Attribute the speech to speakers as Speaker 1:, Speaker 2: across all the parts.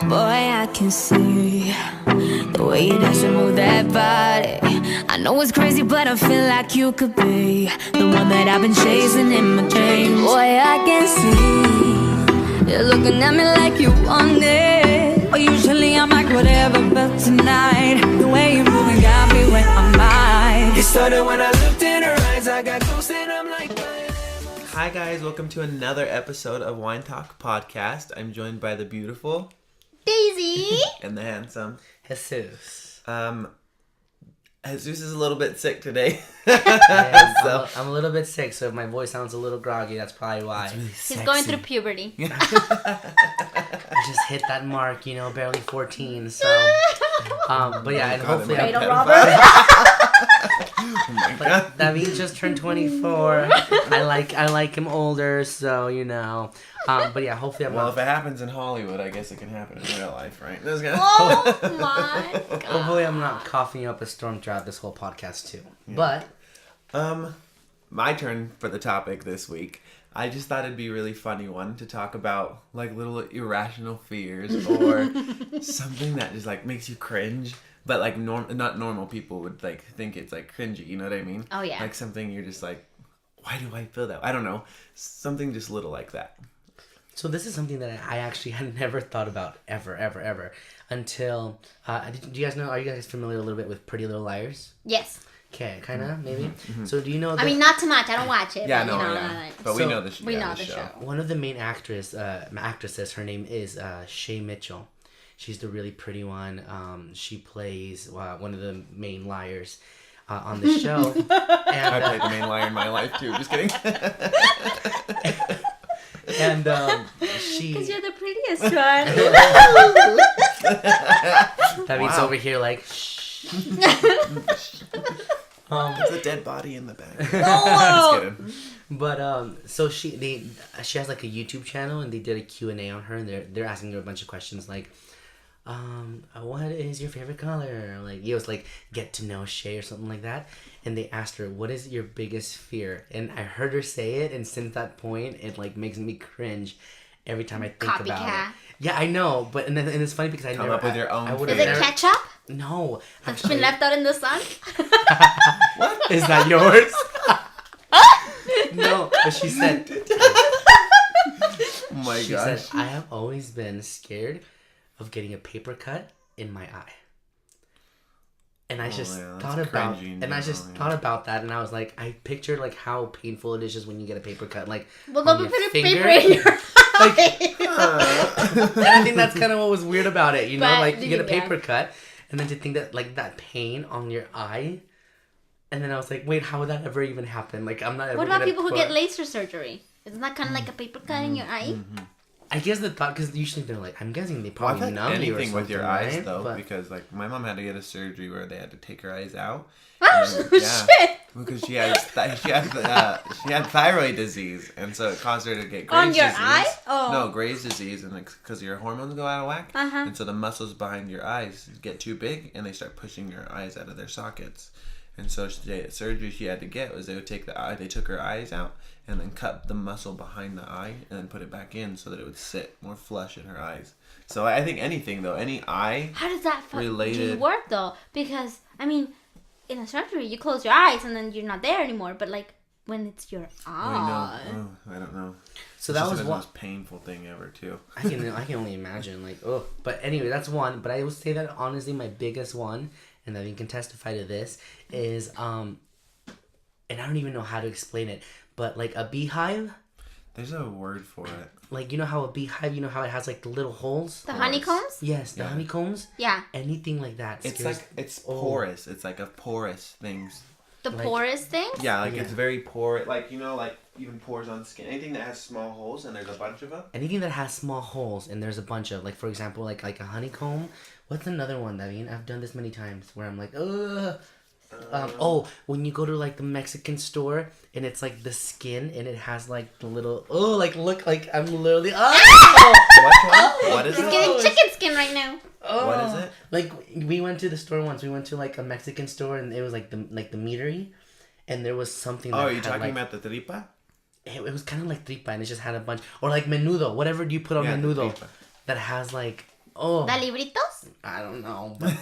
Speaker 1: Boy, I can see the way you dance and move that body. I know it's crazy, but I feel like you could be the one that I've been chasing in my dreams. Boy, I can see you're looking at me like you want it. But usually I'm like whatever, but tonight the way you're moving got me where I'm at. It started when I looked in her eyes. I got close and I'm like,
Speaker 2: hi guys, welcome to another episode of Wine Talk Podcast. I'm joined by the beautiful
Speaker 3: Daisy
Speaker 2: and the handsome
Speaker 4: Jesus.
Speaker 2: Jesus is a little bit sick today.
Speaker 4: Yeah, I'm a little bit sick, so if my voice sounds a little groggy, that's probably why.
Speaker 2: Really
Speaker 3: He's going through puberty.
Speaker 4: I just hit that mark, barely 14, so but yeah, and hopefully
Speaker 3: Cradle Robert.
Speaker 2: Oh my God.
Speaker 4: David just turned 24. I like him older, so but yeah, hopefully I'm
Speaker 2: Well,
Speaker 4: not.
Speaker 2: if it happens in Hollywood, I guess it can happen in real life, right?
Speaker 3: Oh my God.
Speaker 4: Hopefully I'm not coughing up a storm throughout this whole podcast too. Yeah. But
Speaker 2: my turn for the topic this week. I just thought it'd be a really funny one to talk about, like, little irrational fears or something that just, like, makes you cringe. But, like, not normal people would, like, think it's, like, cringy. You know what I mean?
Speaker 3: Oh, yeah.
Speaker 2: Like, something you're just like, why do I feel that? I don't know. Something just little like that.
Speaker 4: So this is something that I actually had never thought about ever until, do you guys know, are you guys familiar a little bit with Pretty Little Liars?
Speaker 3: Yes.
Speaker 4: Okay, kind of, maybe.
Speaker 2: Mm-hmm.
Speaker 4: So do you know?
Speaker 3: I mean, not too much. I don't watch it.
Speaker 2: Yeah,
Speaker 3: but,
Speaker 2: no. But we know the show.
Speaker 3: We know the show.
Speaker 4: One of the main actresses, her name is Shay Mitchell. She's the really pretty one. She plays one of the main liars on the show. And,
Speaker 2: I played the main liar in my life too. Just kidding.
Speaker 4: And she.
Speaker 3: Because you're the prettiest one.
Speaker 4: That means over here like. Shh.
Speaker 2: There's a dead body in the back.
Speaker 3: Oh!
Speaker 2: Just kidding.
Speaker 4: But so she has like a YouTube channel, and they did a Q&A on her, and they're asking her a bunch of questions like, what is your favorite color? Like, it was like get to know Shay or something like that. And they asked her, what is your biggest fear? And I heard her say it, and since that point, it like makes me cringe every time I think about it. Yeah, I know, but and it's funny because I
Speaker 2: Come
Speaker 4: never
Speaker 2: up with your own.
Speaker 3: Is it ketchup?
Speaker 4: No,
Speaker 3: That's been left out in the sun?
Speaker 4: What? Is that yours? No, but she said.
Speaker 2: Oh my
Speaker 4: She
Speaker 2: gosh.
Speaker 4: said, I have always been scared of getting a paper cut in my eye. And I just thought about that, and I was like, I pictured like how painful it is just when you get a paper cut, like
Speaker 3: Well, don't be putting paper in your eye.
Speaker 4: And I think that's kind of what was weird about it,
Speaker 3: But,
Speaker 4: like you get a paper cut, and then to think that like that pain on your eye, and then I was like, wait, how would that ever even happen? Like I'm not. Ever
Speaker 3: What about
Speaker 4: gonna
Speaker 3: people who get laser surgery? Isn't that kind of like a paper cut in your eye?
Speaker 2: Mm-hmm.
Speaker 4: I guess the thought, because usually they're like, I'm guessing they probably
Speaker 2: I've had
Speaker 4: numb you or
Speaker 2: anything with your
Speaker 4: something,
Speaker 2: eyes
Speaker 4: right?
Speaker 2: though,
Speaker 4: But-
Speaker 2: because like my mom had to get a surgery where they had to take her eyes out.
Speaker 3: Oh,
Speaker 2: Yeah.
Speaker 3: shit!
Speaker 2: Because she had thyroid disease, and so it caused her to get Graves'
Speaker 3: On your
Speaker 2: disease.
Speaker 3: eye? Oh.
Speaker 2: No, Graves' disease, and because your hormones go out of whack,
Speaker 3: Uh-huh.
Speaker 2: and so the muscles behind your eyes get too big, and they start pushing your eyes out of their sockets. And so the surgery she had to get was they took her eyes out and then cut the muscle behind the eye and then put it back in so that it would sit more flush in her eyes. So I think anything though, any eye.
Speaker 3: How does that
Speaker 2: related
Speaker 3: work though? Because I mean, in a surgery, you close your eyes and then you're not there anymore. But like when it's your eye,
Speaker 2: I don't know.
Speaker 4: So
Speaker 2: It's
Speaker 4: that
Speaker 2: just
Speaker 4: was
Speaker 2: the
Speaker 4: one.
Speaker 2: most painful thing ever too.
Speaker 4: I can only imagine, like, oh. But anyway, that's one. But I would say that honestly, my biggest one, and that you can testify to this, is and I don't even know how to explain it, but like a beehive.
Speaker 2: There's a word for it.
Speaker 4: Like, you know how a beehive, how it has like the little holes?
Speaker 3: the honeycombs.
Speaker 4: Yes, the honeycombs.
Speaker 3: Yeah,
Speaker 4: Anything like that.
Speaker 2: It's
Speaker 4: scares-
Speaker 2: like it's porous. It's like a porous things.
Speaker 3: the
Speaker 4: Like-
Speaker 3: porous things.
Speaker 2: Yeah, like
Speaker 4: Yeah.
Speaker 2: it's very porous. Like like even pores on skin. Anything that has small holes and there's a bunch of them.
Speaker 4: Anything that has small holes and there's a bunch of, like, for example, like a honeycomb. What's another one, Davin? I've done this many times where I'm like, ugh. When you go to like the Mexican store and it's like the skin and it has like the little look like I'm literally
Speaker 2: What is
Speaker 3: He's
Speaker 2: it?
Speaker 3: getting chicken skin right now.
Speaker 2: What is it?
Speaker 4: Like, we went to the store once. We went to like a Mexican store and it was like the meatery, and there was something.
Speaker 2: Oh,
Speaker 4: that
Speaker 2: are you
Speaker 4: had,
Speaker 2: talking
Speaker 4: like,
Speaker 2: about the tripa?
Speaker 4: It was kind of like tripa, and it just had a bunch, or like menudo. Whatever do you put on menudo
Speaker 2: tripa.
Speaker 4: that has like Oh.
Speaker 3: The libritos?
Speaker 4: I don't know. But,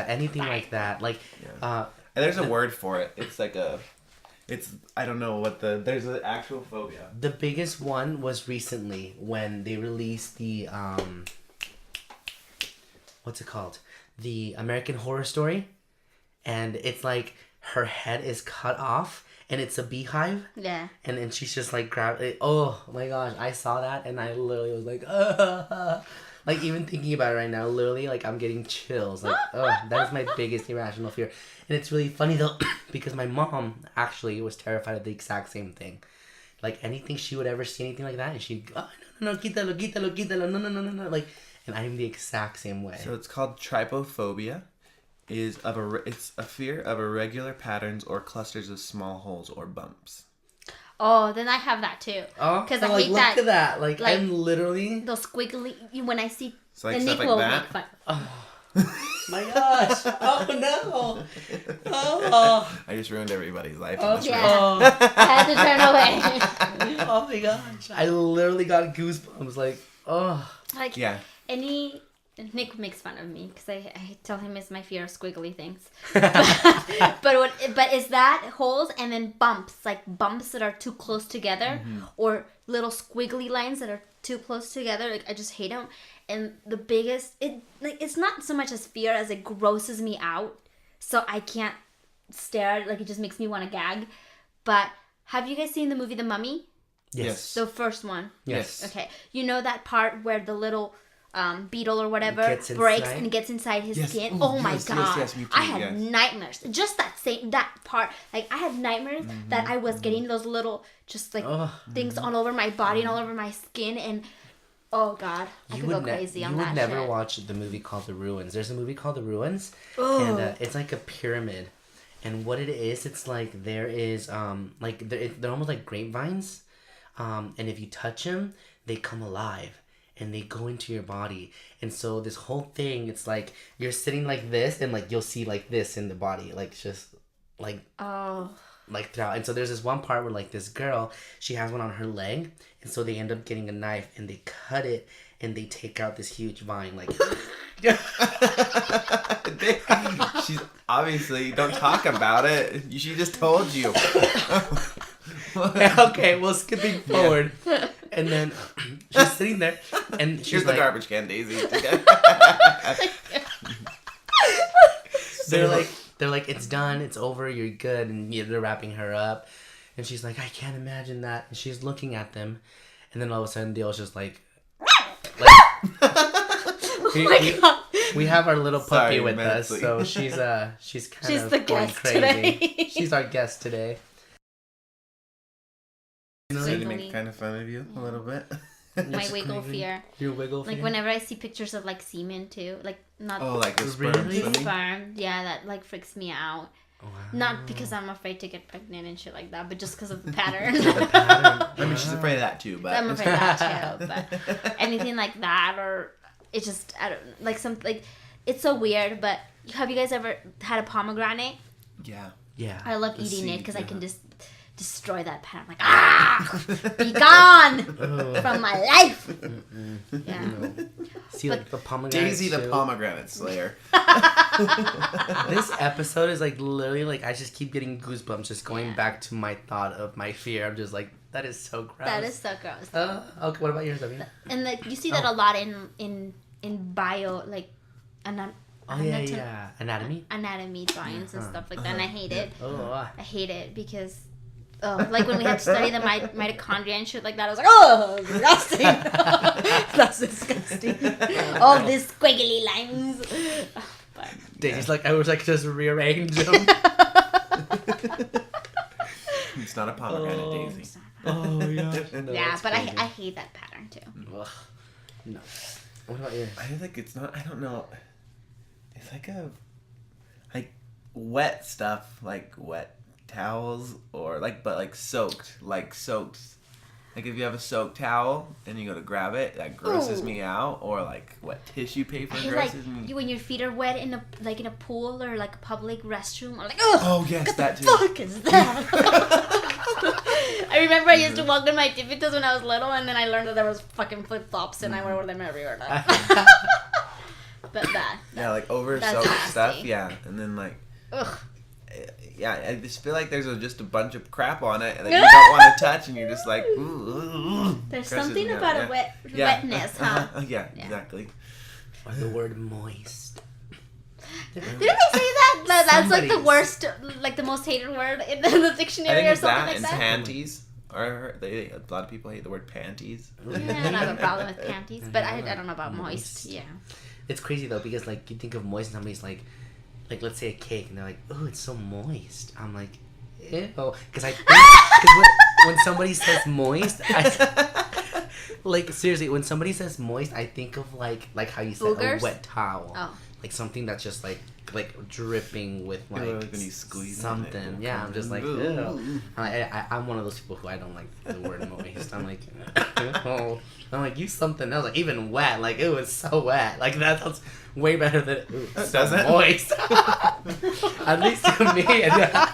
Speaker 4: anything like that. Like,
Speaker 2: and there's a word for it. It's like I don't know what there's an actual phobia.
Speaker 4: The biggest one was recently when they released the, what's it called? The American Horror Story. And it's like her head is cut off and it's a beehive.
Speaker 3: Yeah.
Speaker 4: And then she's just like oh my gosh, I saw that and I literally was like, like even thinking about it right now, literally like I'm getting chills. Like, that is my biggest irrational fear. And it's really funny though because my mom actually was terrified of the exact same thing. Like anything she would ever see anything like that and she'd go, oh, no, quítalo, no. Like, and I'm the exact same way.
Speaker 2: So it's called trypophobia. It's a fear of irregular patterns or clusters of small holes or bumps.
Speaker 3: Oh, then I have that too.
Speaker 4: Oh,
Speaker 3: because
Speaker 4: I hate that. Look at that. Like I'm literally
Speaker 3: those squiggly. When I see,
Speaker 2: so like
Speaker 3: and
Speaker 2: stuff
Speaker 3: Nick
Speaker 2: like
Speaker 3: will
Speaker 2: that.
Speaker 3: make fun.
Speaker 4: Oh my gosh! Oh no! Oh,
Speaker 2: I just ruined everybody's life.
Speaker 3: Yeah,
Speaker 2: in this room.
Speaker 3: I had to turn away.
Speaker 4: Oh my gosh! I literally got goosebumps.
Speaker 3: Like
Speaker 2: Yeah.
Speaker 3: Nick makes fun of me because I tell him it's my fear of squiggly things. but is that holes and then bumps, like bumps that are too close together, or little squiggly lines that are too close together. Like I just hate them. And the biggest, it's not so much as fear as it grosses me out, so I can't stare. Like it just makes me want to gag. But have you guys seen the movie The Mummy?
Speaker 2: Yes.
Speaker 3: The first one.
Speaker 2: Yes.
Speaker 3: Okay. You know that part where the little beetle or whatever breaks and gets inside his skin.
Speaker 2: Ooh,
Speaker 3: oh my
Speaker 2: yes,
Speaker 3: god!
Speaker 2: yes, me too,
Speaker 3: I had nightmares. Just that part. Like I had nightmares that I was getting those little just like things all over my body and all over my skin, and oh god, I could go crazy on that.
Speaker 4: You would never
Speaker 3: shit.
Speaker 4: watch the movie called The Ruins. There's a movie called The Ruins,
Speaker 3: Ooh.
Speaker 4: and it's like a pyramid. And what it is, it's like there is like they're almost like grapevines, and if you touch them, they come alive. And they go into your body. And so this whole thing, it's like you're sitting like this and like you'll see like this in the body. Like just like like throughout. And so there's this one part where like this girl, she has one on her leg. And so they end up getting a knife and they cut it and they take out this huge vine. Like
Speaker 2: She's obviously, don't talk about it. She just told you.
Speaker 4: Okay, well, skipping forward. Yeah. And then she's sitting there, and she's
Speaker 2: Here's
Speaker 4: like,
Speaker 2: the garbage can, Daisy.
Speaker 4: they're like, it's done, it's over, you're good, and they're wrapping her up, and she's like, I can't imagine that. And she's looking at them, and then all of a sudden, Dale's just like we have our little puppy with us, so she's kind of
Speaker 3: the
Speaker 4: going
Speaker 3: guest
Speaker 4: crazy.
Speaker 3: today.
Speaker 4: She's our guest today.
Speaker 2: So to make kind of fun of you a little bit.
Speaker 3: My wiggle fear.
Speaker 4: Your wiggle fear?
Speaker 3: Like whenever I see pictures of like semen too, like not
Speaker 2: like the sperm.
Speaker 4: Really?
Speaker 3: sperm. Yeah, that like freaks me out.
Speaker 4: Wow.
Speaker 3: Not because I'm afraid to get pregnant and shit like that, but just because of the pattern.
Speaker 2: I mean, she's afraid of that too, but
Speaker 3: I'm afraid of that too. But anything like that, or it just I don't like some like it's so weird. But have you guys ever had a pomegranate?
Speaker 2: Yeah.
Speaker 3: I love eating it because I can just destroy that pattern. Like be gone from my life. Yeah.
Speaker 4: See, like the pomegranate.
Speaker 2: Daisy the pomegranate slayer.
Speaker 4: This episode is like literally like I just keep getting goosebumps just going back to my thought of my fear. I'm just like that is so gross.
Speaker 3: That is so gross.
Speaker 4: Okay, what about yours, Davina?
Speaker 3: And like you see that a lot in bio like anatomy drawings and stuff like that, and I hate it. I hate it because like when we had to study the mitochondria and shit like that, I was like, oh, disgusting. That's disgusting. All these squiggly lines. But
Speaker 4: Daisy's like I was like just rearrange them.
Speaker 2: It's not a pomegranate, Daisy.
Speaker 4: Oh yeah. No,
Speaker 3: yeah, but I hate that pattern too.
Speaker 4: Ugh. No. What about you?
Speaker 2: I think it's not. I don't know. It's like wet stuff, like wet towels, or but soaked. Like if you have a soaked towel and you go to grab it, that grosses me out. Or like wet tissue paper grosses me.
Speaker 3: When your feet are wet in a pool or like a public restroom, or like
Speaker 2: oh yes,
Speaker 3: what
Speaker 2: that
Speaker 3: the
Speaker 2: too.
Speaker 3: fuck is that? I remember I used to walk in my tipitos when I was little, and then I learned that there was fucking flip flops, and I wore them everywhere now. But that.
Speaker 2: Yeah, like over
Speaker 3: That's
Speaker 2: soap
Speaker 3: nasty.
Speaker 2: stuff. Yeah, and then like.
Speaker 3: Ugh.
Speaker 2: Yeah, I just feel like there's just a bunch of crap on it that you don't want to touch, and you're just like, ooh.
Speaker 3: There's
Speaker 2: Crushes
Speaker 3: something
Speaker 2: me out,
Speaker 3: about
Speaker 2: yeah.
Speaker 3: a
Speaker 2: Yeah.
Speaker 3: wetness, huh?
Speaker 2: Yeah,
Speaker 3: Yeah.
Speaker 2: exactly.
Speaker 4: Or the word moist.
Speaker 3: Didn't they say that? That's like the
Speaker 4: Somebody's-
Speaker 3: worst, like the most hated word in the
Speaker 2: I
Speaker 3: dictionary
Speaker 2: think
Speaker 3: or
Speaker 2: it's
Speaker 3: something
Speaker 2: that
Speaker 3: like
Speaker 2: and
Speaker 3: that?
Speaker 2: panties. Or a lot of people hate the word panties.
Speaker 3: Yeah, I don't have a problem with panties, but I don't know about moist.
Speaker 4: Moist.
Speaker 3: Yeah.
Speaker 4: It's crazy though because like you think of moist and somebody's like let's say a cake and they're like, oh, it's so moist. I'm like, ew, because I think because when somebody says moist, like seriously, when somebody says moist, I think of like how you said
Speaker 3: Boogers?
Speaker 4: a wet towel,
Speaker 3: Oh.
Speaker 4: like something that's just like dripping with like
Speaker 2: Like when you squeeze
Speaker 4: something.
Speaker 2: it.
Speaker 4: Yeah, I'm just like,
Speaker 2: Ooh.
Speaker 4: ew. I'm one of those people who I don't like the word moist. I'm like, oh. I'm like, you something else. Like even wet. Like it was so wet. Like that sounds way better than ooh, so
Speaker 2: Does it?
Speaker 4: moist. At least to me, it does.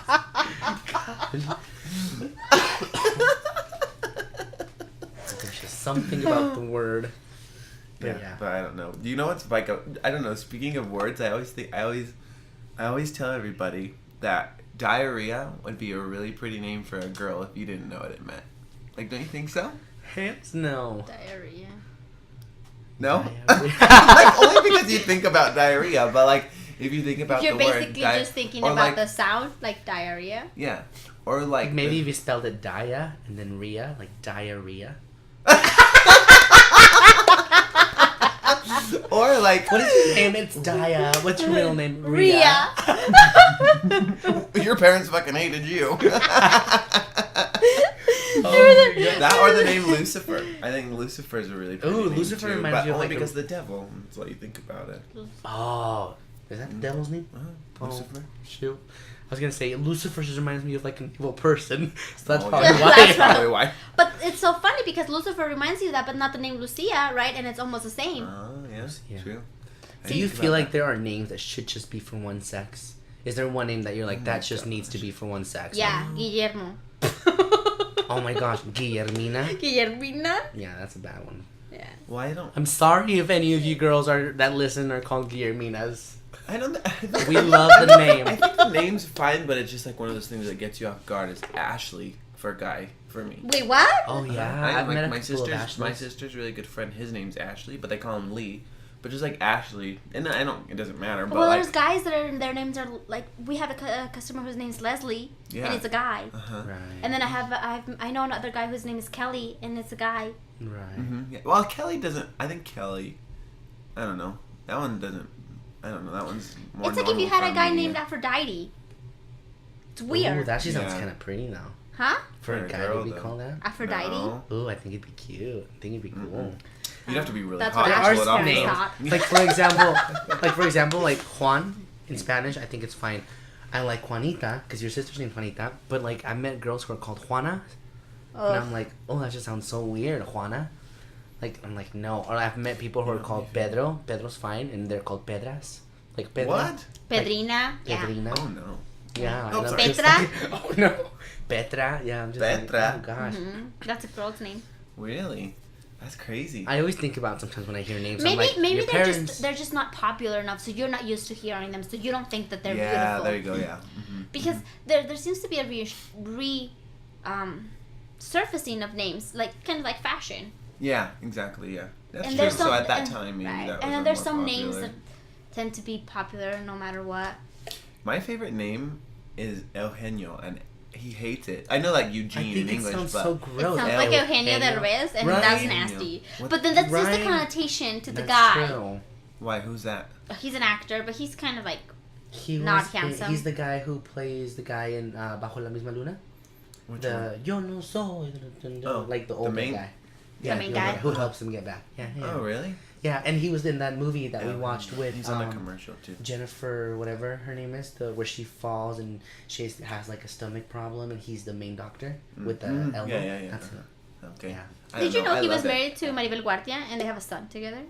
Speaker 4: There's just something about the word.
Speaker 2: Yeah,
Speaker 4: Yeah.
Speaker 2: but I don't know. Do you know what's like? I don't know. Speaking of words, I always tell everybody that diarrhea would be a really pretty name for a girl if you didn't know what it meant. Like, don't you think so?
Speaker 4: Hands no.
Speaker 3: Diarrhea.
Speaker 2: No.
Speaker 4: Diarrhea.
Speaker 2: Like only because you think about diarrhea, but like if you think about
Speaker 3: You're
Speaker 2: the word,
Speaker 3: basically just thinking
Speaker 2: or
Speaker 3: about
Speaker 2: like,
Speaker 3: the sound, like diarrhea.
Speaker 2: yeah, or like
Speaker 4: Maybe if you spelled it Daya and then Rhea, like diarrhea.
Speaker 2: or like
Speaker 4: What is your name? It's Daya. What's your middle name?
Speaker 3: Rhea.
Speaker 2: your parents fucking hated you.
Speaker 4: Oh my God.
Speaker 2: That or the name Lucifer. I think Lucifer is a really pretty
Speaker 4: Ooh,
Speaker 2: name
Speaker 4: Lucifer
Speaker 2: too,
Speaker 4: reminds
Speaker 2: but
Speaker 4: me of,
Speaker 2: only
Speaker 4: like,
Speaker 2: because the devil. That's what you think about it.
Speaker 4: Oh, is that the devil's name?
Speaker 2: Lucifer.
Speaker 4: Shoot. I was gonna say Lucifer just reminds me of like an evil person, so that's
Speaker 2: Oh,
Speaker 4: probably
Speaker 2: yeah.
Speaker 4: why.
Speaker 3: That's
Speaker 2: Probably why.
Speaker 3: But it's so funny because Lucifer reminds you of that, but not the name Lucia, right? And it's almost the same.
Speaker 2: Oh yeah,
Speaker 4: Yeah.
Speaker 2: true. I
Speaker 4: Do you
Speaker 2: think
Speaker 4: feel
Speaker 2: about
Speaker 4: like there are names that should just be for one sex? Is there one name that you're like
Speaker 2: Oh
Speaker 4: that
Speaker 2: my
Speaker 4: just needs to
Speaker 2: gosh.
Speaker 4: be for one sex?
Speaker 3: Yeah, Guillermo.
Speaker 4: Oh my gosh, Guillermina.
Speaker 3: Guillermina?
Speaker 4: Yeah, that's a bad one.
Speaker 3: Yeah.
Speaker 2: that? Why don't
Speaker 4: I'm sorry if any of you girls that listen are called Guillerminas.
Speaker 2: I don't?
Speaker 4: We love the name.
Speaker 2: I think the name's fine, but it's just like one of those things that gets you off guard. Is Ashley for a guy for me.
Speaker 3: Wait, what?
Speaker 4: Oh yeah,
Speaker 2: I
Speaker 4: I've
Speaker 2: like
Speaker 4: met a
Speaker 2: my
Speaker 4: couple of
Speaker 2: sister's. My
Speaker 4: Ashleys.
Speaker 2: sister's really good friend. His name's Ashley, but they call him Lee. But just like Ashley, and I don't. It doesn't matter. But
Speaker 3: Well,
Speaker 2: like,
Speaker 3: there's guys that their names are like we have a customer whose name's Leslie,
Speaker 2: Yeah.
Speaker 3: and it's a guy.
Speaker 2: uh-huh.
Speaker 4: Right.
Speaker 3: And then I know another guy whose name is Kelly, and it's a guy.
Speaker 4: Right.
Speaker 2: Yeah. Well, Kelly doesn't. I think Kelly. I don't know. That one doesn't. I don't know. That one's more.
Speaker 3: It's like if you
Speaker 2: normal
Speaker 3: had a
Speaker 2: for
Speaker 3: guy
Speaker 2: me.
Speaker 3: named Aphrodite. It's
Speaker 4: Ooh,
Speaker 3: weird.
Speaker 4: that actually sounds
Speaker 2: Yeah.
Speaker 4: kind of pretty now.
Speaker 3: Huh?
Speaker 4: For
Speaker 2: For
Speaker 4: a
Speaker 2: a
Speaker 4: guy
Speaker 2: girl,
Speaker 4: to be
Speaker 2: though.
Speaker 4: called that.
Speaker 3: Aphrodite?
Speaker 2: No.
Speaker 4: Ooh, I think it'd be cute. I think it'd be cool.
Speaker 2: You'd have to be really
Speaker 3: That's
Speaker 2: hot
Speaker 3: what
Speaker 2: to
Speaker 3: Ashley
Speaker 2: pull it off.
Speaker 3: Perry's
Speaker 2: though.
Speaker 3: hot.
Speaker 4: Like for example, like Juan in Spanish, I think it's fine. I like Juanita because your sister's named Juanita, but like I met girls who are called Juana, and
Speaker 3: Ugh.
Speaker 4: I'm like, oh, that just sounds so weird, Juana. Like I'm like no, or I've met people who are called Pedro. Pedro's fine, and they're called Pedras. Like Pedro.
Speaker 2: What?
Speaker 3: Pedrina. Yeah.
Speaker 4: Pedrina.
Speaker 2: Oh no.
Speaker 4: Yeah.
Speaker 2: Oh,
Speaker 4: and I'm
Speaker 2: sorry.
Speaker 4: just
Speaker 3: Petra?
Speaker 4: like, oh no. Petra. Yeah, I'm just
Speaker 2: Petra.
Speaker 4: like, oh gosh.
Speaker 3: Mhm. That's a girl's name.
Speaker 2: Really? That's crazy.
Speaker 4: I always think about sometimes when I hear names.
Speaker 3: Maybe
Speaker 4: I'm like,
Speaker 3: maybe
Speaker 4: your
Speaker 3: they're
Speaker 4: parents.
Speaker 3: they're just not popular enough, so you're not used to hearing them, so you don't think that they're
Speaker 2: yeah,
Speaker 3: beautiful.
Speaker 2: there you go. Yeah.
Speaker 3: Because there seems to be a surfacing of names, like kind of like fashion.
Speaker 2: Yeah, exactly. Yeah, that's
Speaker 3: And
Speaker 2: true.
Speaker 3: there's
Speaker 2: So
Speaker 3: some-
Speaker 2: at that
Speaker 3: and-
Speaker 2: time, maybe
Speaker 3: right.
Speaker 2: that was
Speaker 3: And then
Speaker 2: a
Speaker 3: there's
Speaker 2: more
Speaker 3: some
Speaker 2: popular.
Speaker 3: names that tend to be popular no matter what.
Speaker 2: My favorite name is Eugenio, and he hates it. I know, like
Speaker 4: I
Speaker 2: Eugene
Speaker 4: think
Speaker 2: in
Speaker 4: it
Speaker 2: English,
Speaker 4: sounds
Speaker 2: but
Speaker 4: so
Speaker 3: It
Speaker 4: gross.
Speaker 3: sounds like
Speaker 2: El-
Speaker 3: Eugenio Derbez, and
Speaker 4: Right.
Speaker 3: that's nasty.
Speaker 2: What-
Speaker 3: But then that's just
Speaker 4: Right.
Speaker 3: the connotation to the
Speaker 4: That's
Speaker 3: guy.
Speaker 4: true.
Speaker 2: why? Who's that?
Speaker 3: He's an actor, but he's kind of like
Speaker 4: He
Speaker 3: Not
Speaker 4: was
Speaker 3: handsome.
Speaker 4: He's the guy who plays the guy in Bajo la misma luna.
Speaker 2: Which
Speaker 4: The
Speaker 2: one?
Speaker 4: Yo no soy,
Speaker 2: Oh,
Speaker 4: like the
Speaker 2: the
Speaker 4: old
Speaker 2: main-
Speaker 4: guy.
Speaker 3: The main
Speaker 4: the
Speaker 3: guy?
Speaker 4: who helps him get back. Yeah, yeah.
Speaker 2: Oh, really?
Speaker 4: Yeah, and he was in that movie that we
Speaker 2: Yeah,
Speaker 4: watched with
Speaker 2: He's on a commercial too.
Speaker 4: Jennifer, whatever her name is, where she falls and she has like a stomach problem, and he's the main doctor with the elbow.
Speaker 2: Yeah, yeah, yeah.
Speaker 4: That's it.
Speaker 2: Okay.
Speaker 4: Yeah.
Speaker 2: I
Speaker 3: Did
Speaker 2: don't
Speaker 3: you know
Speaker 2: I
Speaker 3: he was
Speaker 2: love it.
Speaker 3: married to Maribel Guardia and they have a son together?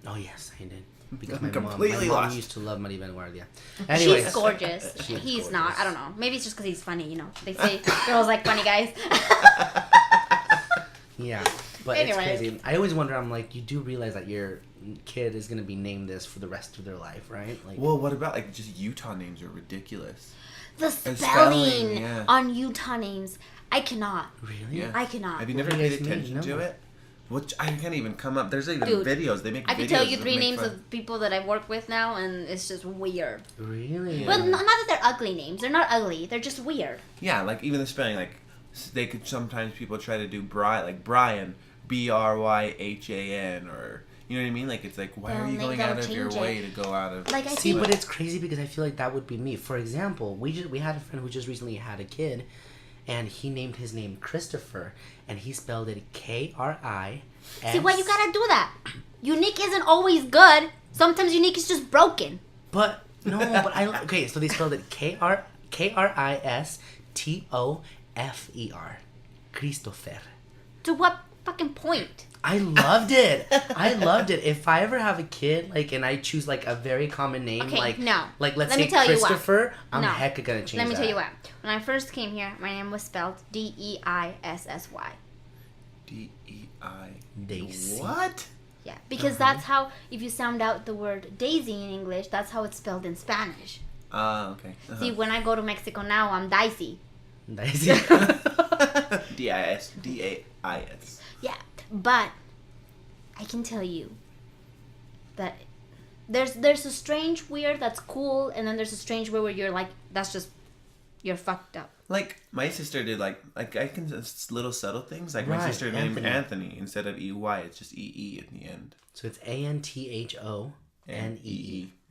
Speaker 4: Oh yes, I did. Because
Speaker 2: I'm
Speaker 4: my
Speaker 2: completely
Speaker 4: mom
Speaker 2: lost.
Speaker 4: used to love Maribel Guardia. Anyways,
Speaker 3: She's gorgeous.
Speaker 4: She's
Speaker 3: He's
Speaker 4: gorgeous.
Speaker 3: not. I don't know. Maybe it's just because he's funny. You know, they say girls like funny guys.
Speaker 4: Yeah, but
Speaker 3: Anyway.
Speaker 4: it's crazy. I always wonder. I'm like, you do realize that your kid is gonna be named this for the rest of their life, right? Like,
Speaker 2: Well, what about like just Utah names are ridiculous.
Speaker 3: The
Speaker 2: spelling,
Speaker 3: spelling
Speaker 2: yeah.
Speaker 3: on Utah names, I cannot.
Speaker 4: really?
Speaker 2: Yeah.
Speaker 3: I cannot.
Speaker 2: Have you
Speaker 4: What
Speaker 2: never
Speaker 4: do you
Speaker 2: paid
Speaker 4: guys mean?
Speaker 2: attention to
Speaker 4: No.
Speaker 2: it? Which I can't even come up. There's even
Speaker 3: Dude,
Speaker 2: videos. They make.
Speaker 3: I could
Speaker 2: videos
Speaker 3: tell you
Speaker 2: that
Speaker 3: 3
Speaker 2: make
Speaker 3: names
Speaker 2: fun.
Speaker 3: of people that I work with now, and it's just weird.
Speaker 4: Really?
Speaker 3: Well, not that they're ugly names. They're not ugly. They're just weird.
Speaker 2: Yeah, like even the spelling. Like they could sometimes people try to do Brian, like Brian, Bryhan, or you know what I mean. Like it's like why are you going out of your way to go out of?
Speaker 3: Like I
Speaker 4: See,
Speaker 3: see.
Speaker 4: but it's crazy because I feel like that would be me. For example, we had a friend who just recently had a kid, and he named his name Christopher, and he spelled it Kris.
Speaker 3: See why you gotta do that? Unique isn't always good. Sometimes unique is just broken.
Speaker 4: But no, but okay. So they spelled it Kristofer, Christopher.
Speaker 3: To what fucking point?
Speaker 4: I loved it. I loved it. If I ever have a kid, like, and I choose like a very common name,
Speaker 3: Okay,
Speaker 4: like,
Speaker 3: no.
Speaker 4: like let's
Speaker 3: Let me
Speaker 4: say
Speaker 3: tell you what.
Speaker 4: Christopher, I'm
Speaker 3: No.
Speaker 4: hecka gonna change
Speaker 3: Let me
Speaker 4: that.
Speaker 3: tell you what. When I first came here, my name was spelled Deissy.
Speaker 2: DEI.
Speaker 4: Daisy.
Speaker 2: What?
Speaker 3: Yeah, because that's how, if you sound out the word daisy in English, that's how it's spelled in Spanish.
Speaker 2: Okay.
Speaker 3: See, when I go to Mexico now, I'm Daisy.
Speaker 4: Daisy.
Speaker 2: DIS. DAIS.
Speaker 3: Yeah, but I can tell you that there's a strange weird that's cool, and then there's a strange weird where you're like, that's just, you're fucked up.
Speaker 2: Like my sister did like I can it's little subtle things like my
Speaker 4: Right,
Speaker 2: sister named
Speaker 4: Anthony.
Speaker 2: Anthony instead of EY it's just EE at the end.
Speaker 4: So it's ANTHONEE.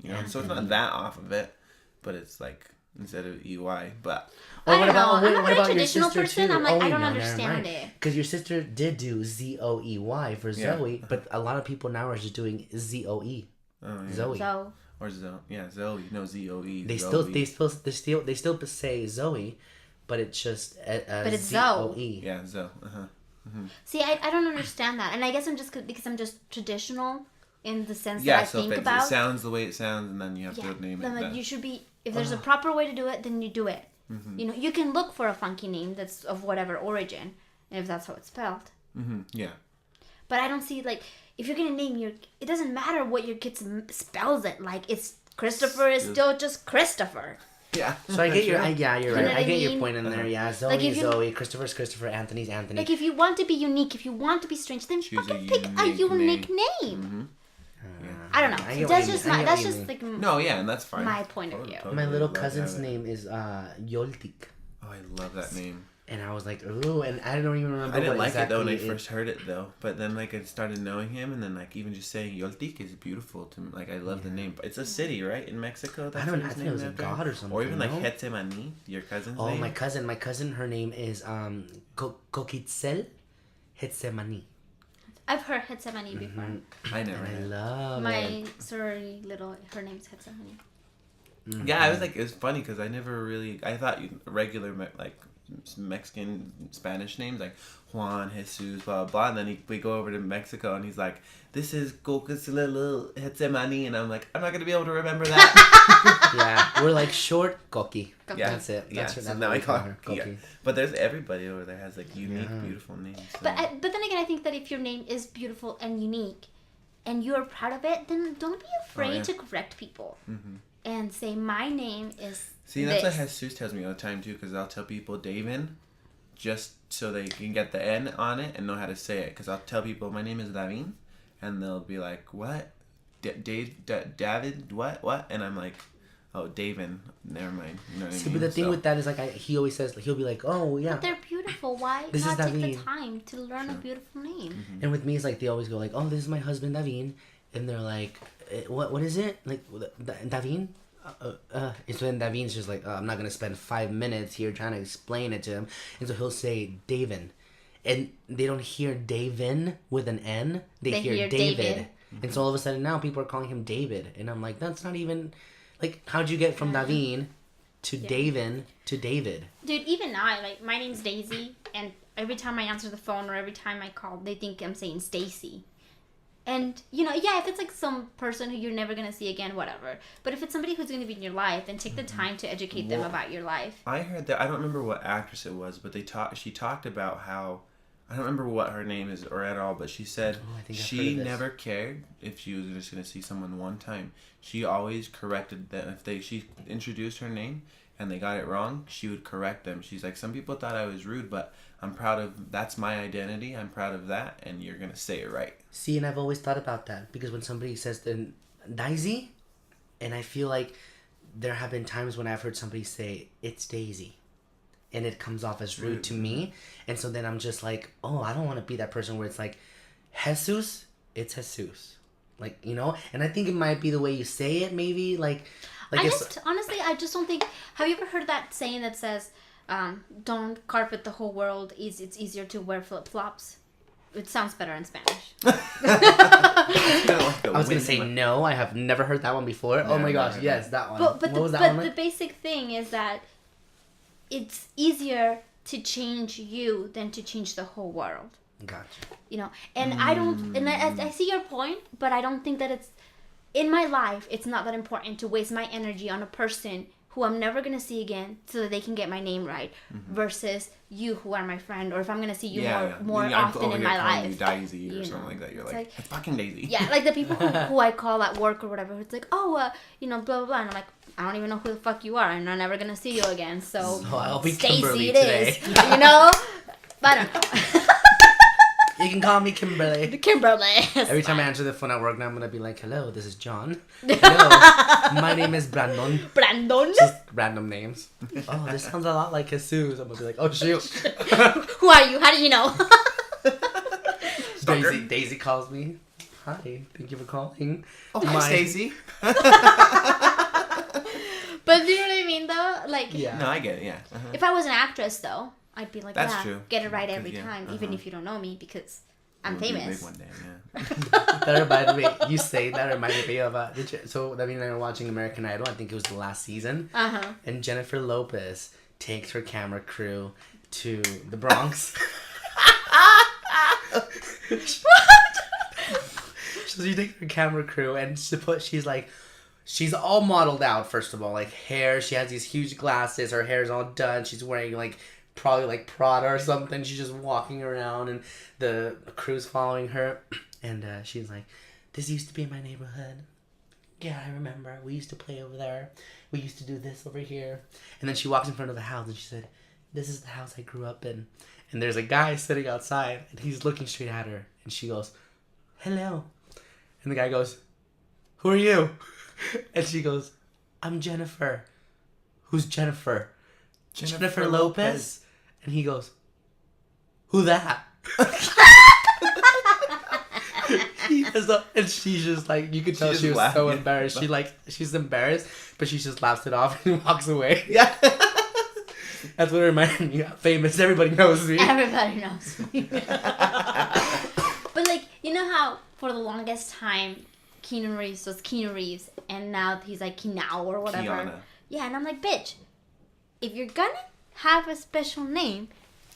Speaker 2: You know, so it's not that off of it, but it's like instead of EY. But
Speaker 4: Or
Speaker 3: I
Speaker 4: what
Speaker 3: don't
Speaker 4: about
Speaker 3: know. I'm a
Speaker 4: what
Speaker 3: very
Speaker 4: about your
Speaker 3: traditional
Speaker 4: sister
Speaker 3: person.
Speaker 4: too?
Speaker 3: I'm like, I
Speaker 4: wait,
Speaker 3: don't
Speaker 4: no, never
Speaker 3: understand
Speaker 4: mind.
Speaker 3: it.
Speaker 4: Because your sister did do ZOEY for
Speaker 2: Yeah.
Speaker 4: Zoe, but a lot of people now are just doing ZOE.
Speaker 2: yeah.
Speaker 4: Zoe.
Speaker 3: So,
Speaker 2: Or Zoe. Yeah, Zoe. No, ZOE.
Speaker 4: They
Speaker 2: Zoe.
Speaker 4: still say Zoe, but it's just
Speaker 3: it's
Speaker 4: ZOE.
Speaker 2: Yeah, Zoe.
Speaker 3: see, I don't understand that. And I guess I'm just, because I'm just traditional in the sense
Speaker 2: Yeah,
Speaker 3: that I
Speaker 2: so
Speaker 3: think
Speaker 2: if it
Speaker 3: about.
Speaker 2: sounds the way it sounds, and then you have to name it.
Speaker 3: Then, like,
Speaker 2: that.
Speaker 3: you should be, if there's a proper way to do it, then you do it. You know, you can look for a funky name that's of whatever origin, if that's how it's spelled.
Speaker 2: Yeah.
Speaker 3: But I don't see, like, if you're gonna name it doesn't matter what your kid spells it. Like, it's Christopher is still just Christopher.
Speaker 2: Yeah.
Speaker 4: So I get your
Speaker 2: Sure.
Speaker 4: yeah, you're
Speaker 3: You know
Speaker 4: right.
Speaker 3: what
Speaker 4: I
Speaker 3: I
Speaker 4: get your
Speaker 3: mean?
Speaker 4: point in there. Yeah, Zoe,
Speaker 3: Like, if you-
Speaker 4: Zoe, Christopher's Christopher, Anthony's Anthony.
Speaker 3: Like, if you want to be unique, if you want to be strange, then
Speaker 2: Choose a
Speaker 3: fucking pick a
Speaker 2: unique
Speaker 3: unique name.
Speaker 2: Yeah.
Speaker 3: I don't know.
Speaker 4: I get what
Speaker 3: That's
Speaker 4: you
Speaker 3: just
Speaker 4: mean. I
Speaker 3: my,
Speaker 4: get
Speaker 3: that's
Speaker 4: what you
Speaker 3: just
Speaker 4: mean.
Speaker 3: like
Speaker 2: No, yeah, and that's fine.
Speaker 3: my point of view.
Speaker 4: My little
Speaker 2: love to
Speaker 4: cousin's
Speaker 2: have it.
Speaker 4: name is Yoltik,
Speaker 2: Oh, I love that name.
Speaker 4: and I was like, ooh, and I don't even remember.
Speaker 2: I didn't
Speaker 4: what
Speaker 2: like it though when I
Speaker 4: exactly
Speaker 2: first heard it though, but then like I started knowing him, and then like even just saying Yoltik is beautiful to me. Like I love the name. It's a city, right, in Mexico. That's
Speaker 4: I don't
Speaker 2: what
Speaker 4: know. I
Speaker 2: it's
Speaker 4: thought it was a
Speaker 2: named after?
Speaker 4: god or something.
Speaker 2: Or even like
Speaker 4: no?
Speaker 2: Getsemani, your cousin's
Speaker 4: Oh,
Speaker 2: name.
Speaker 4: my cousin, her name is Kokitzel Hetsemani.
Speaker 3: I've heard Hetsemani before.
Speaker 2: I never.
Speaker 4: I
Speaker 2: had.
Speaker 4: love
Speaker 3: My
Speaker 4: it.
Speaker 3: sorority little, her name's Hetsemani.
Speaker 2: Yeah, I was like, it was funny because I never really. I thought regular like Mexican Spanish names like Juan, Jesus, blah blah blah. And then we go over to Mexico, and he's like, "This is Kokitzel Getsemani," and I'm like, I'm not gonna be able to remember that.
Speaker 4: Yeah, we're like short Koki.
Speaker 2: Yeah,
Speaker 4: That's it.
Speaker 2: Yeah,
Speaker 4: That's
Speaker 2: so
Speaker 4: that's
Speaker 2: now
Speaker 4: what
Speaker 2: I
Speaker 4: we call
Speaker 2: call
Speaker 4: her,
Speaker 2: her.
Speaker 4: Koki.
Speaker 2: Yeah. But there's everybody over there has like unique,
Speaker 4: Yeah.
Speaker 2: beautiful names. So.
Speaker 3: But then again, I think that if your name is beautiful and unique, and you're proud of it, then don't be afraid
Speaker 2: yeah.
Speaker 3: to correct people and say my name is.
Speaker 2: See, that's
Speaker 3: this.
Speaker 2: what Jesus tells me all the time too, because I'll tell people Davin, just so they can get the N on it and know how to say it. Because I'll tell people my name is Davin, and they'll be like, "What? David? What?" And I'm like, "Oh, Davin. Never mind." You know what I
Speaker 4: See,
Speaker 2: mean?
Speaker 4: but the thing
Speaker 2: So-
Speaker 4: with that is like he always says he'll be like, oh yeah,
Speaker 3: But they're beautiful. Why
Speaker 4: This is
Speaker 3: not take the
Speaker 4: David.
Speaker 3: time to learn a beautiful name?
Speaker 4: and with me it's like they always go like, oh, this is my husband Davin, and they're like, what is it like Davin? And so then Davin's just like, I'm not gonna spend 5 minutes here trying to explain it to him, and so he'll say Davin, and they don't hear Davin with an N, they hear David.
Speaker 3: David.
Speaker 4: And so all of a sudden now people are calling him David, and I'm like, that's not even like, how'd you get from Davin to Davin to David?
Speaker 3: Dude, even now, my name's Daisy, and every time I answer the phone or every time I call, they think I'm saying Stacy. And, you know, yeah, if it's like some person who you're never going to see again, whatever. But if it's somebody who's going to be in your life, then take the time to educate them about your life.
Speaker 2: I heard that, I don't remember what actress it was, but she talked about how, I don't remember what her name is or at all, but she said she never cared if she was just going to see someone one time. She always corrected them. If she introduced her name and they got it wrong, she would correct them. She's like, some people thought I was rude, but I'm proud of, that's my identity. I'm proud of that, and you're going to say it right.
Speaker 4: See, and I've always thought about that, because when somebody says the Daisy, and I feel like there have been times when I've heard somebody say, it's Daisy, and it comes off as rude to me, and so then I'm just like, oh, I don't want to be that person where it's like, Jesus, it's Jesus. Like, you know, and I think it might be the way you say it, maybe, like
Speaker 3: Honestly, I just don't think, have you ever heard that saying that says, don't carpet the whole world, it's easier to wear flip-flops? It sounds better in Spanish.
Speaker 4: I was going to say no, I have never heard that one before. Oh my gosh, yes, that one.
Speaker 3: But the basic thing is that it's easier to change you than to change the whole world.
Speaker 4: Gotcha.
Speaker 3: You know, and I see your point, but I don't think that it's, in my life, it's not that important to waste my energy on a person who I'm never going to see again so that they can get my name right, versus you who are my friend, or if I'm going to see you more often in my life.
Speaker 2: You Daisy or something like that. You're like, it's fucking Daisy.
Speaker 3: Yeah, like the people who I call at work or whatever, it's like, oh, you know, blah, blah, blah. And I'm like, I don't even know who the fuck you are, and I'm never going to see you again. So
Speaker 4: I'll be
Speaker 3: Stacy
Speaker 4: Kimberly
Speaker 3: it
Speaker 4: today.
Speaker 3: is. You know? I don't know.
Speaker 4: You can call me Kimberly.
Speaker 3: Kimberly.
Speaker 4: Every time I answer the phone at work now, I'm going to be like, hello, this is John. Hello, my name is Brandon.
Speaker 3: Brandon?
Speaker 4: Just random names. Oh, this sounds a lot like Jesus. I'm going to be like, oh, shoot.
Speaker 3: Who are you? How do you know?
Speaker 4: Daisy calls me. Hi, thank you for calling.
Speaker 2: Oh, hi, Stacy.
Speaker 3: But do you know what I mean, though? Like,
Speaker 4: yeah.
Speaker 2: No, I get it, yeah.
Speaker 3: If I was an actress, though, I'd be like,
Speaker 2: that's true.
Speaker 3: Get it right every time, even if you don't know me, because I'm famous.
Speaker 2: Big one day,
Speaker 4: That reminded me, you say that reminded me of, so I mean, I were watching American Idol, I think it was the last season, and Jennifer Lopez takes her camera crew to the Bronx. So she takes her camera crew, and she's all modeled out, first of all, like hair, she has these huge glasses, her hair's all done, she's wearing like probably like Prada or something, she's just walking around and the crew's following her, and she's like, this used to be my neighborhood, yeah, I remember, we used to play over there, we used to do this over here, and then she walks in front of the house and she said, this is the house I grew up in, and there's a guy sitting outside and he's looking straight at her, and she goes, hello, and the guy goes, who are you? And she goes, I'm Jennifer. Who's Jennifer? Jennifer Lopez? And he goes, who that? And she's just like, you could tell she was so embarrassed. She's embarrassed, but she just laughs it off and walks away.
Speaker 2: Yeah.
Speaker 4: That's what it reminded me of. Famous. Everybody knows me.
Speaker 3: Everybody knows me. But like, you know how for the longest time Keanu Reeves was Keanu Reeves, and now he's like Kinao or whatever.
Speaker 2: Kiana.
Speaker 3: Yeah, and I'm like, bitch, if you're gonna have a special name,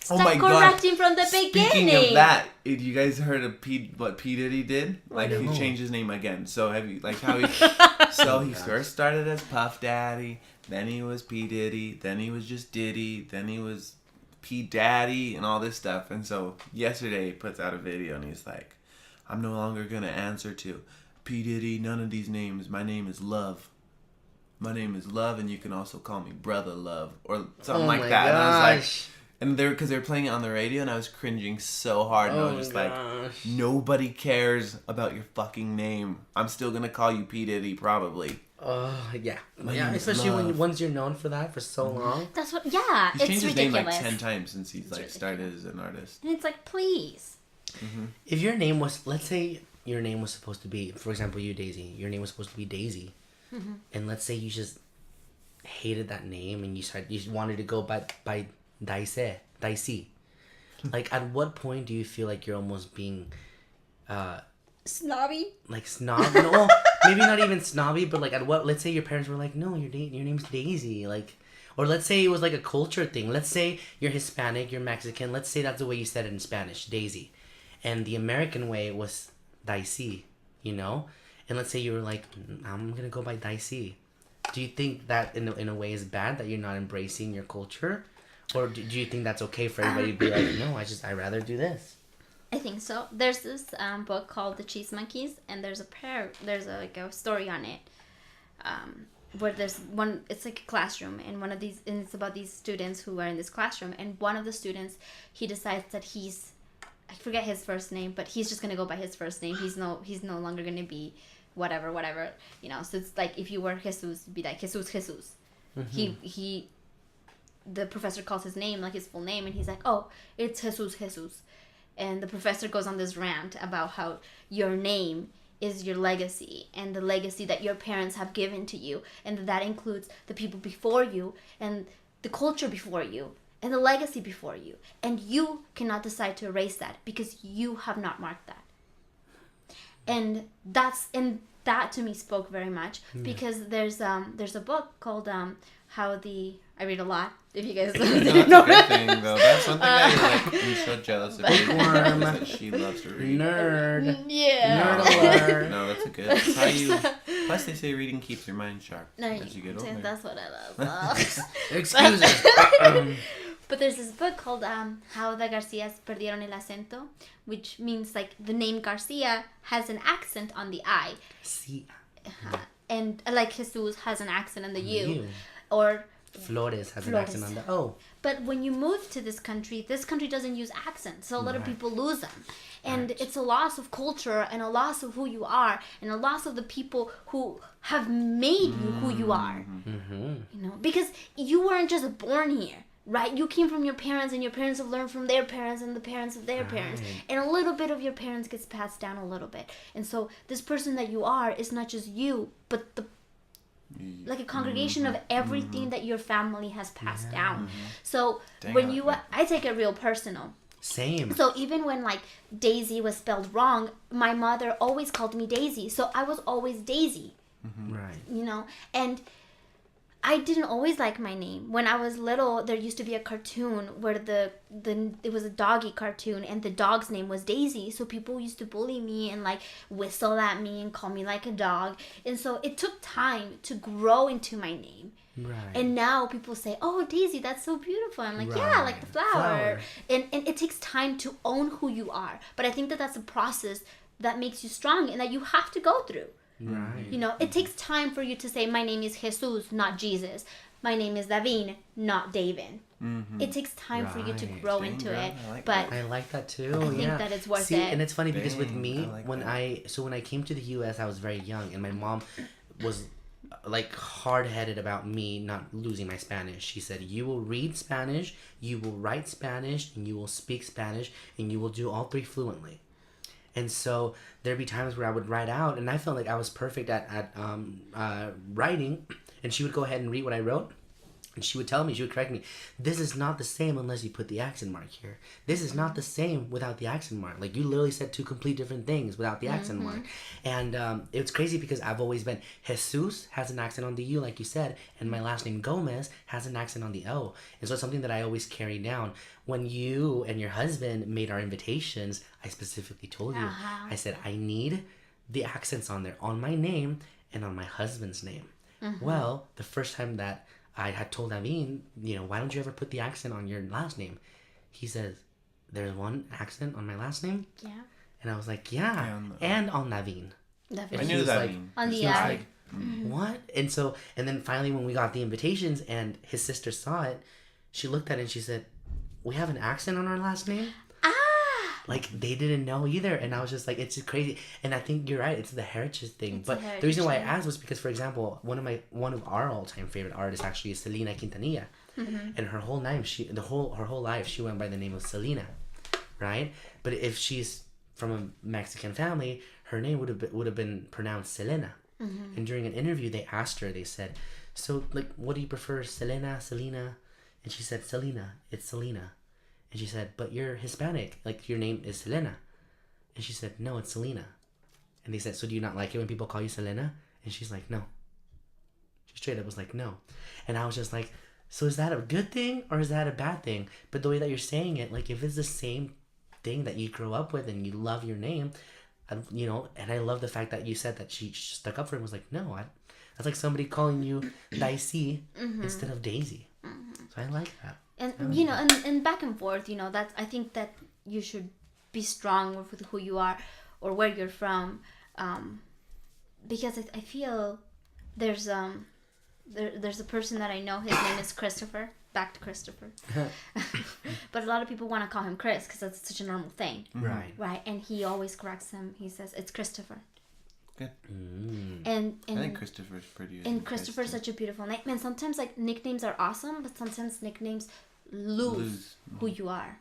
Speaker 2: Oh
Speaker 3: start
Speaker 2: my God.
Speaker 3: correcting from the beginning.
Speaker 2: Speaking of that, you guys heard of what P Diddy did? Like he changed his name again. So have you like how he? So he first started as Puff Daddy, then he was P Diddy, then he was just Diddy, then he was P Daddy, and all this stuff. And so yesterday he puts out a video and he's like, "I'm no longer gonna answer to P Diddy, none of these names. My name is Love. My name is Love, and you can also call me Brother Love or something like that."
Speaker 4: Gosh.
Speaker 2: And I was like. And because they're playing it on the radio, and I was cringing so hard, and I was just like, nobody cares about your fucking name. I'm still gonna call you P Diddy, probably.
Speaker 4: Yeah, especially once you're known for that for so long.
Speaker 3: That's what.
Speaker 2: He's
Speaker 3: Yeah, it's
Speaker 2: changed his
Speaker 3: ridiculous.
Speaker 2: name like 10 times since he's like started as an artist.
Speaker 3: And it's like, please.
Speaker 2: Mm-hmm.
Speaker 4: If your name was, let's say, your name was supposed to be, for example, you Daisy. Your name was supposed to be Daisy, and let's say you just hated that name and you wanted to go by Dicey. Like, at what point do you feel like you're almost being
Speaker 3: Snobby?
Speaker 4: like snob? No, maybe not even snobby, but like let's say your parents were like, no, your name's Daisy, like, or let's say it was like a culture thing. Let's say you're Hispanic, you're Mexican, let's say that's the way you said it in Spanish, Daisy, and the American way was Dicey, you know? And let's say you were like, I'm gonna go by Dicey. Do you think that in a way is bad that you're not embracing your culture? Or do you think that's okay for everybody to be like, no, I rather do this?
Speaker 3: I think so. There's this book called The Cheese Monkeys, and there's a story on it, where there's one. It's like a classroom, and and it's about these students who are in this classroom, and one of the students, he decides that I forget his first name, but he's just gonna go by his first name. He's no longer gonna be whatever, you know. So it's like if you were Jesus, it'd be like Jesus. Mm-hmm. The professor calls his name, like his full name, and he's like, oh, it's Jesus. And the professor goes on this rant about how your name is your legacy and the legacy that your parents have given to you, and that includes the people before you and the culture before you and the legacy before you, and you cannot decide to erase that because you have not marked that. And that to me spoke very much, because there's a book called I read a lot. If you guys
Speaker 2: don't know. That's a good thing, though. That's one thing I'm so jealous of you.
Speaker 4: Worm.
Speaker 2: That she loves to read.
Speaker 4: Nerd.
Speaker 3: Yeah.
Speaker 4: Nerd alert.
Speaker 2: No, that's a good. That's how you. Plus, they say reading keeps your mind sharp as you get older.
Speaker 3: That's what I love.
Speaker 4: Excuse me.
Speaker 3: But there's this book called How the Garcias Perdieron el Acento, which means like the name Garcia has an accent on the I.
Speaker 4: See.
Speaker 3: And like Jesus has an accent on the U. Or
Speaker 4: Flores has an accent on the O.
Speaker 3: But when you move to this country doesn't use accents, so a lot of people lose them. And it's a loss of culture and a loss of who you are and a loss of the people who have made you who you are.
Speaker 4: Mm-hmm.
Speaker 3: You know, because you weren't just born here, right? You came from your parents, and your parents have learned from their parents and the parents of their parents. And a little bit of your parents gets passed down a little bit. And so this person that you are is not just you, but like a congregation of everything that your family has passed down. So I take it real personal.
Speaker 4: Same.
Speaker 3: So even when like Daisy was spelled wrong, my mother always called me Daisy. So I was always Daisy.
Speaker 4: Right.
Speaker 3: You know, and I didn't always like my name. When I was little, there used to be a cartoon where it was a doggy cartoon, and the dog's name was Daisy. So people used to bully me and like whistle at me and call me like a dog. And so it took time to grow into my name.
Speaker 4: Right.
Speaker 3: And now people say, "Oh, Daisy, that's so beautiful." I'm like, "Yeah, like the flower." And it takes time to own who you are. But I think that that's a process that makes you strong and that you have to go through.
Speaker 4: Right.
Speaker 3: You know, it takes time for you to say, my name is Jesus, not Jesus. My name is Davin, not David. Mm-hmm. It takes time for you to grow into it.
Speaker 4: I like that too.
Speaker 3: I think that it's worth it.
Speaker 4: And it's funny because with me, when I came to the U.S., I was very young, and my mom was like hard-headed about me not losing my Spanish. She said, you will read Spanish, you will write Spanish, and you will speak Spanish, and you will do all three fluently. And so there'd be times where I would write out, and I felt like I was perfect at writing, and she would go ahead and read what I wrote, and she would correct me, this is not the same unless you put the accent mark here. This is not the same without the accent mark. Like, you literally said two complete different things without the accent mark. And it's crazy because I've always been, Jesus has an accent on the U, like you said, and my last name Gomez has an accent on the O. And so it's something that I always carry down. When you and your husband made our invitations, I specifically told you, I said, I need the accents on there, on my name and on my husband's name. Well, the first time that I had told Naveen, why don't you ever put the accent on your last name? He says, there's one accent on my last name? Yeah. And I was like, yeah, and on Naveen.
Speaker 2: I knew that.
Speaker 3: Like, on the I.
Speaker 4: What? And then finally when we got the invitations and his sister saw it, she looked at it and she said, we have an accent on our last name? Like, they didn't know either. And I was just like, it's just crazy. And I think you're right. It's the heritage thing. But the reason why I asked was because, for example, one of our all-time favorite artists actually is Selena Quintanilla. And her whole name, her whole life, she went by the name of Selena, right? But if she's from a Mexican family, her name would have been pronounced Selena. And during an interview, they asked her, they said, so, like, what do you prefer, Selena? And she said, Selena. It's Selena. And she said, but you're Hispanic. Like, your name is Selena. And she said, no, it's Selena. And they said, so do you not like it when people call you Selena? And she's like, no. She straight up was like, no. And I was just like, so is that a good thing or is that a bad thing? But the way that you're saying it, like, if it's the same thing that you grew up with and you love your name, And I love the fact that you said that she stuck up for him. Was like, no, that's like somebody calling you Dicey instead of Daisy. So I like that.
Speaker 3: And and back and forth, that's, I think that you should be strong with who you are or where you're from, because I feel there's a person that I know. His name is Christopher. Back to Christopher. But a lot of people want to call him Chris because that's such a normal thing. Right. And he always corrects him. He says it's Christopher.
Speaker 2: Good.
Speaker 3: And
Speaker 2: I think Christopher's pretty.
Speaker 3: And Christopher's such a beautiful name. Man, sometimes like nicknames are awesome, but sometimes nicknames lose who you are.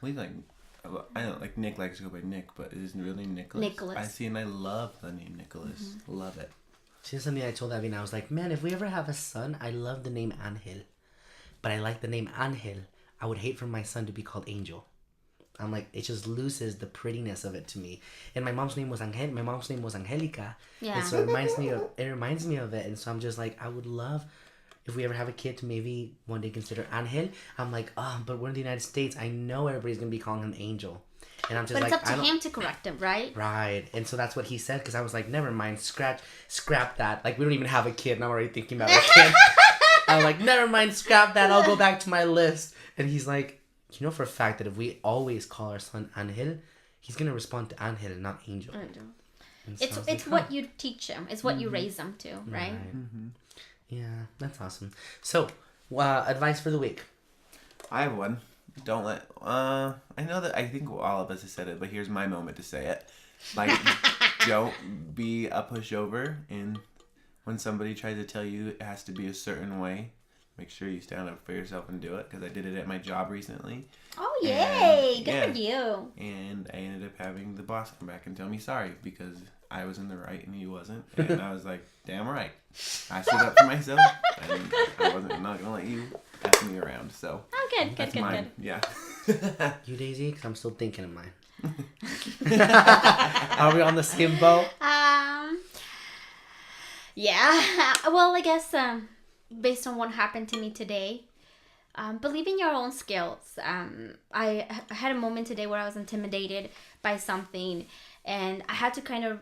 Speaker 2: I don't like Nick likes to go by Nick, but it isn't really Nicholas. I see, and I love the name Nicholas. Love it.
Speaker 4: See, something I told Abby, and I was like, man, if we ever have a son, I love the name Angel. But I like the name Angel. I would hate for my son to be called Angel. I'm like, it just loses the prettiness of it to me. And my mom's name was Angelica.
Speaker 3: Yeah.
Speaker 4: And so it reminds me of it. And so I'm just like, I would love if we ever have a kid to maybe one day consider Angel. I'm like, but we're in the United States. I know everybody's gonna be calling him Angel. And I'm just
Speaker 3: but it's up to him to correct him, right?
Speaker 4: Right. And so that's what he said, because I was like, never mind, scrap that. Like, we don't even have a kid, and I'm already thinking about a kid. I'm like, never mind, scrap that. I'll go back to my list. And he's like, for a fact that if we always call our son Angel, he's gonna respond to Angel and not Angel.
Speaker 3: It's what you teach him. It's what you raise him to, right?
Speaker 4: Yeah, that's awesome. So, advice for the week.
Speaker 2: I have one. Don't let. I know that I think all of us have said it, but here's my moment to say it. Like, don't be a pushover, and when somebody tries to tell you it has to be a certain way, make sure you stand up for yourself and do it. Because I did it at my job recently.
Speaker 3: Oh, yay! Good for you.
Speaker 2: And I ended up having the boss come back and tell me sorry because I was in the right and he wasn't. And I was like, damn right. I stood up for myself, and I'm not gonna let you F me around. So
Speaker 3: good.
Speaker 2: Yeah.
Speaker 4: You, Daisy? Because I'm still thinking of mine. Are we on the same boat?
Speaker 3: Yeah. Well, I guess based on what happened to me today, believe in your own skills. I had a moment today where I was intimidated by something, and I had to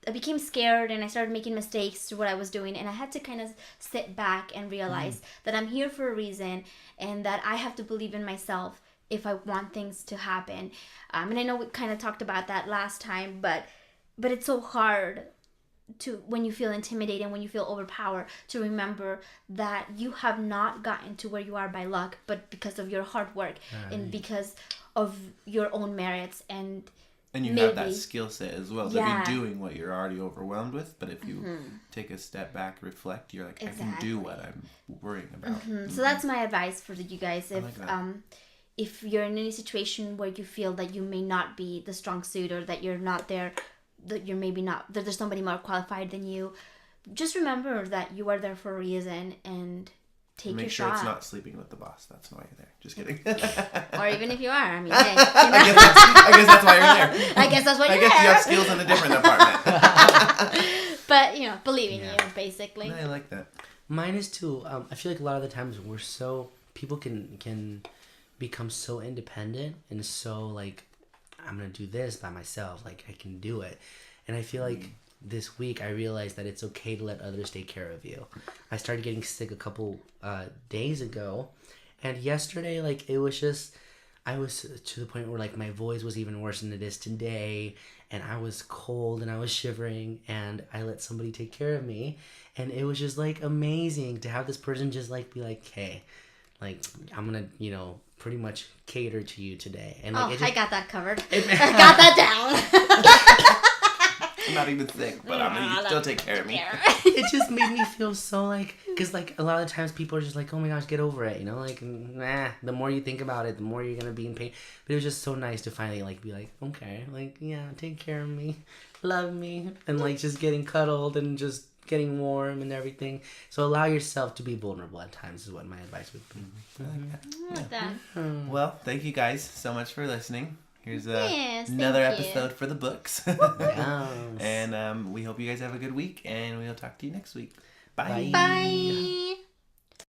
Speaker 3: I became scared, and I started making mistakes to what I was doing, and I had to kind of sit back and realize that I'm here for a reason, and that I have to believe in myself if I want things to happen. And I know we kind of talked about that last time, but it's so hard to, when you feel intimidated, when you feel overpowered, to remember that you have not gotten to where you are by luck, but because of your hard work and because of your own merits. And
Speaker 2: you have that skill set as well to be doing what you're already overwhelmed with. But if you take a step back, reflect, you're like, I can do what I'm worrying about.
Speaker 3: So that's my advice for you guys. If you're in any situation where you feel that you may not be the strong suit, or that you're not there, that you're maybe not, that there's somebody more qualified than you, just remember that you are there for a reason, and make sure
Speaker 2: it's not sleeping with the boss. That's why you're there. Just kidding.
Speaker 3: Or even if you are, I mean, hey,
Speaker 2: I guess that's why you're there.
Speaker 3: I guess that's why you're there.
Speaker 2: I guess you have skills in a different department.
Speaker 3: But believe in you, basically.
Speaker 2: I like that.
Speaker 4: Mine is too. I feel like a lot of the times people can become so independent and so like, I'm gonna do this by myself. Like, I can do it. And I feel like this week I realized that it's okay to let others take care of you. I started getting sick a couple days ago, and yesterday, like, it was just, I was to the point where like my voice was even worse than it is today, and I was cold and I was shivering, and I let somebody take care of me, and it was just like amazing to have this person just like be like, hey, like, I'm gonna pretty much cater to you today. And like,
Speaker 3: I got that covered. I got that down.
Speaker 2: I'm not even sick, but I'm gonna still take care of me.
Speaker 4: It just made me feel so like, because like a lot of the times people are just like, oh my gosh, get over it, like, nah, the more you think about it, the more you're gonna be in pain. But it was just so nice to finally like be like, okay, like, yeah, take care of me, love me, and like just getting cuddled and just getting warm and everything. So allow yourself to be vulnerable at times is what my advice would be.
Speaker 3: I like that.
Speaker 2: Well, thank you guys so much for listening. Here's another episode for the books. And we hope you guys have a good week, and we'll talk to you next week. Bye.
Speaker 3: Bye.